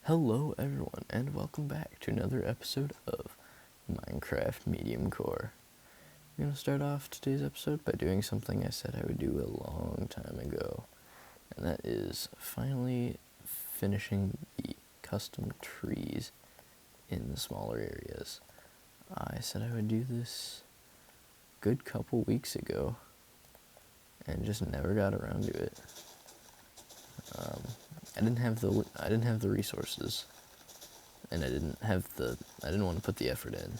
Hello everyone, and welcome back to another episode of Minecraft Mediumcore. I'm going to start off today's episode by doing something I said I would do a long time ago, and that is finally finishing the custom trees in the smaller areas. I said I would do this a good couple weeks ago, and just never got around to it. I didn't have the resources, and I didn't want to put the effort in.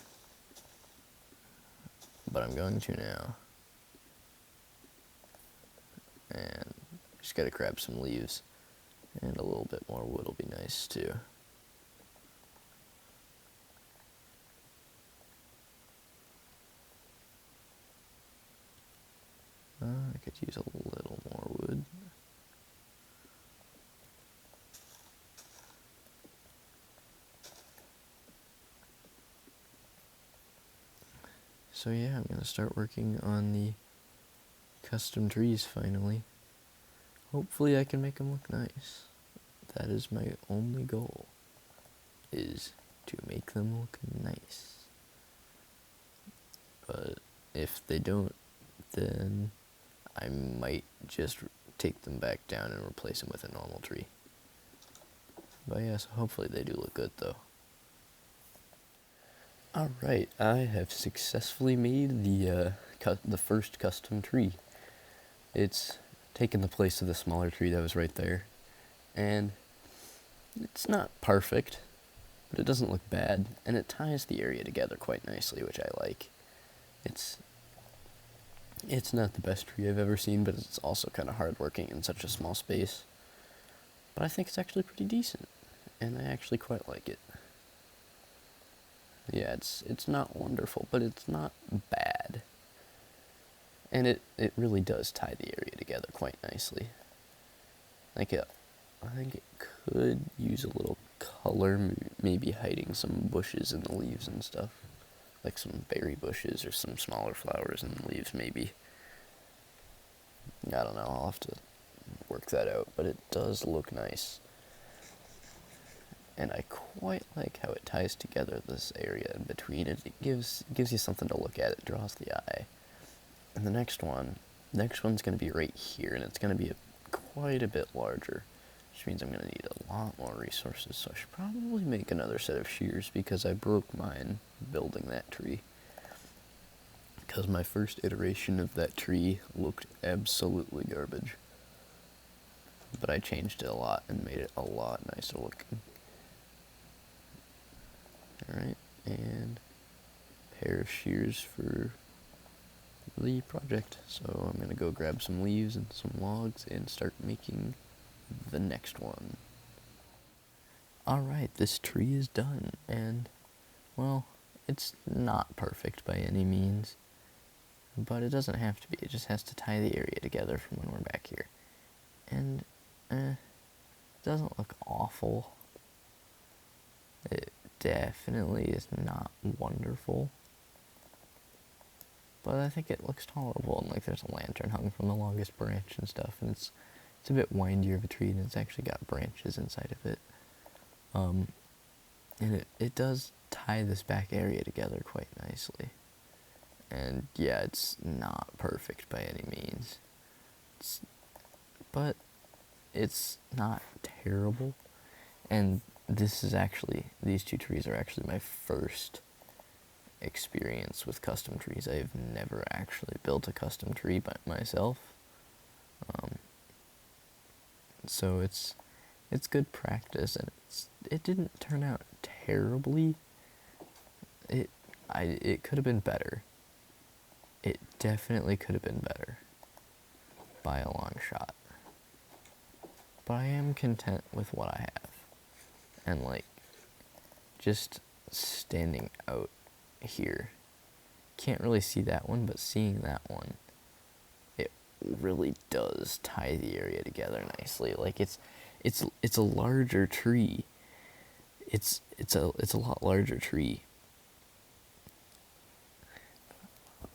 But I'm going to now. And just gotta grab some leaves, and a little bit more wood will be nice too. I could use a little more wood. So yeah, I'm gonna start working on the custom trees finally. Hopefully I can make them look nice. That is my only goal, is to make them look nice. But if they don't, then I might just take them back down and replace them with a normal tree. But yeah, so hopefully they do look good though. Alright, I have successfully made the first custom tree. It's taken the place of the smaller tree that was right there, and it's not perfect, but it doesn't look bad, and it ties the area together quite nicely, which I like. It's not the best tree I've ever seen, but it's also kind of hard working in such a small space. But I think it's actually pretty decent, and I actually quite like it. Yeah, it's not wonderful, but it's not bad. And it really does tie the area together quite nicely. I think it could use a little color, maybe hiding some bushes in the leaves and stuff. Like some berry bushes or some smaller flowers in the leaves, maybe. I don't know, I'll have to work that out, but it does look nice. And I quite like how it ties together this area in between it. It gives you something to look at. It draws the eye. And the next one's going to be right here, and it's going to be quite a bit larger, which means I'm going to need a lot more resources. So I should probably make another set of shears, because I broke mine building that tree. Because my first iteration of that tree looked absolutely garbage. But I changed it a lot and made it a lot nicer looking. Alright, and a pair of shears for the project. So I'm going to go grab some leaves and some logs and start making the next one. Alright, this tree is done, and, well, it's not perfect by any means, but it doesn't have to be. It just has to tie the area together from when we're back here. And, it doesn't look awful. It definitely is not wonderful, but I think it looks tolerable, and like there's a lantern hung from the longest branch and stuff, and it's a bit windier of a tree, and it's actually got branches inside of it. And it does tie this back area together quite nicely. And yeah, it's not perfect by any means, but it's not terrible. And these two trees are actually my first experience with custom trees. I've never actually built a custom tree by myself. So it's good practice, and it didn't turn out terribly. It could have been better. It definitely could have been better by a long shot. But I am content with what I have. And like, just standing out here, can't really see that one, but seeing that one, it really does tie the area together nicely. Like it's a larger tree. It's a lot larger tree,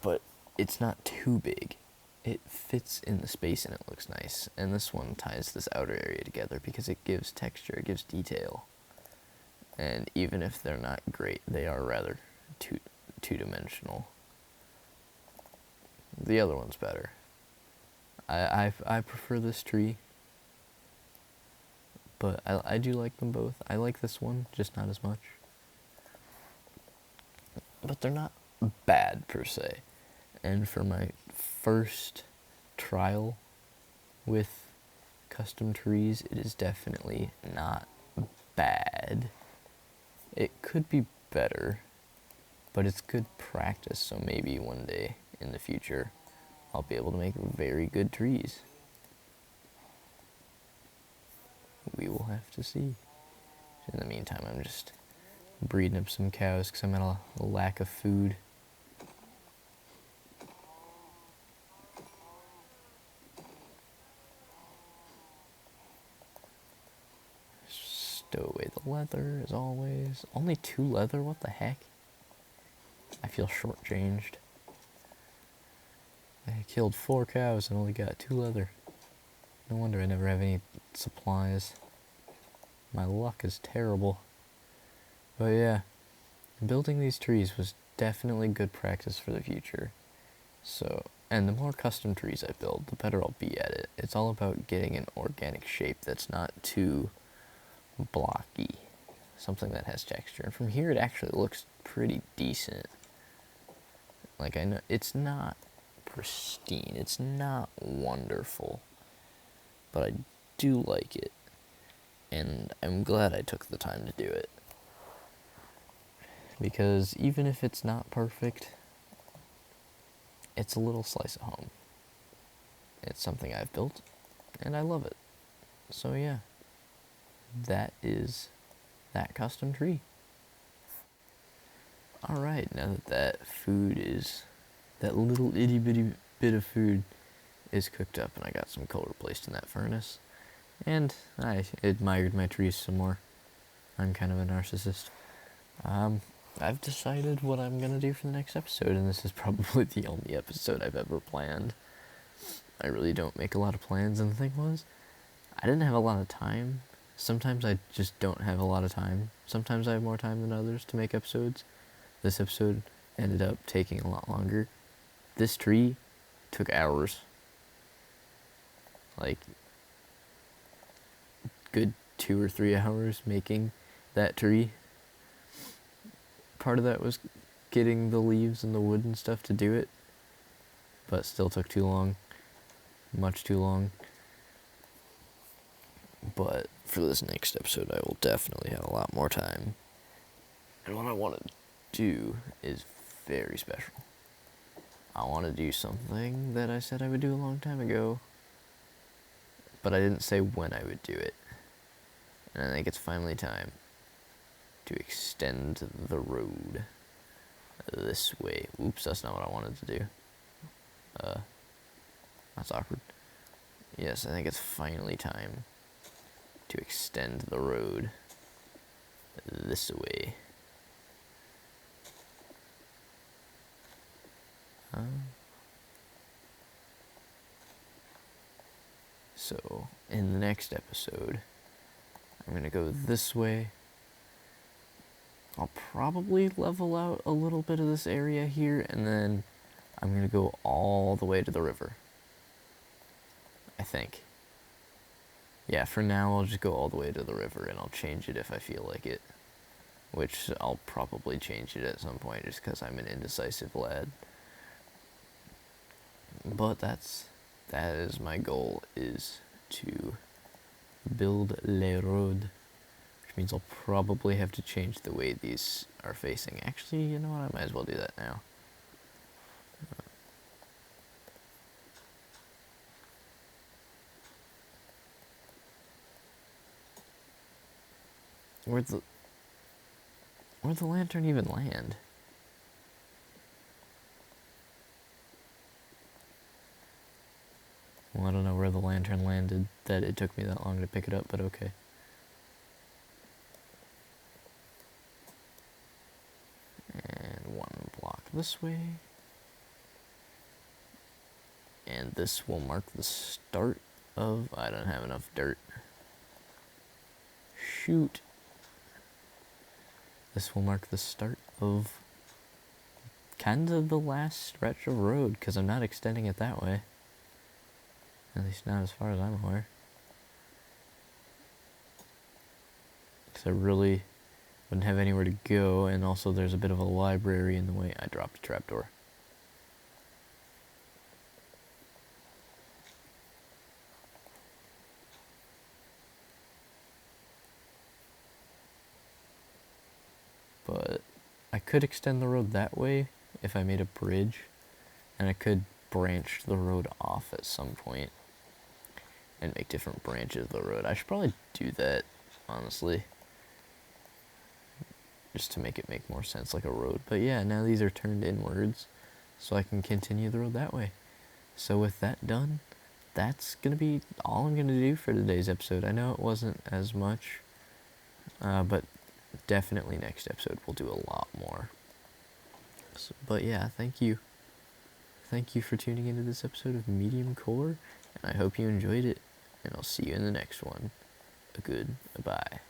but it's not too big. It fits in the space and it looks nice. And this one ties this outer area together because it gives texture, it gives detail. And even if they're not great, they are rather two-dimensional. The other one's better. I prefer this tree, but I do like them both. I like this one, just not as much. But they're not bad per se. And for my first trial with custom trees, it is definitely not bad. It could be better, but it's good practice, so maybe one day in the future I'll be able to make very good trees. We will have to see. In the meantime, I'm just breeding up some cows because I'm at a lack of food. Stow away the leather, as always. Only 2 leather? What the heck? I feel shortchanged. I killed 4 cows and only got 2 leather. No wonder I never have any supplies. My luck is terrible. But yeah, building these trees was definitely good practice for the future. So, and the more custom trees I build, the better I'll be at it. It's all about getting an organic shape that's not too blocky. Something that has texture. And from here it actually looks pretty decent. Like, I know it's not pristine, it's not wonderful, but I do like it. And I'm glad I took the time to do it. Because even if it's not perfect, it's a little slice of home. It's something I've built, and I love it. So yeah, that is that custom tree. Alright, now that food is, that little itty bitty bit of food is cooked up, and I got some coal replaced in that furnace, and I admired my trees some more. I'm kind of a narcissist. I've decided what I'm gonna do for the next episode, and this is probably the only episode I've ever planned. I really don't make a lot of plans, and the thing was, I didn't have a lot of time. Sometimes I just don't have a lot of time. Sometimes I have more time than others to make episodes. This episode ended up taking a lot longer. This tree took hours. Like, good 2 or 3 hours making that tree. Part of that was getting the leaves and the wood and stuff to do it, but still took too long. Much too long. But for this next episode, I will definitely have a lot more time. And what I want to do is very special. I want to do something that I said I would do a long time ago, but I didn't say when I would do it. And I think it's finally time to extend the road this way. Oops, that's not what I wanted to do. That's awkward. Yes, I think it's finally time to extend the road this way. So, in the next episode, I'm going to go this way. I'll probably level out a little bit of this area here, and then I'm going to go all the way to the river. I think. Yeah, for now I'll just go all the way to the river, and I'll change it if I feel like it. Which I'll probably change it at some point, just because I'm an indecisive lad. But that is my goal, is to build le road. Which means I'll probably have to change the way these are facing. Actually, you know what? I might as well do that now. Where'd the lantern even land? Well, I don't know where the lantern landed, that it took me that long to pick it up, but okay. And 1 block this way. And this will mark the start of... I don't have enough dirt. Shoot. this will mark the start of kind of the last stretch of road, because I'm not extending it that way. At least not as far as I'm aware. Because I really wouldn't have anywhere to go, and also there's a bit of a library in the way. I dropped a trapdoor. But I could extend the road that way if I made a bridge, and I could branch the road off at some point and make different branches of the road. I should probably do that, honestly, just to make it make more sense like a road. But yeah, now these are turned inwards, so I can continue the road that way. So with that done, that's going to be all I'm going to do for today's episode. I know it wasn't as much, but definitely next episode we'll do a lot more. So, but yeah, thank you. Thank you for tuning into this episode of Mediumcore, and I hope you enjoyed it, and I'll see you in the next one. Goodbye.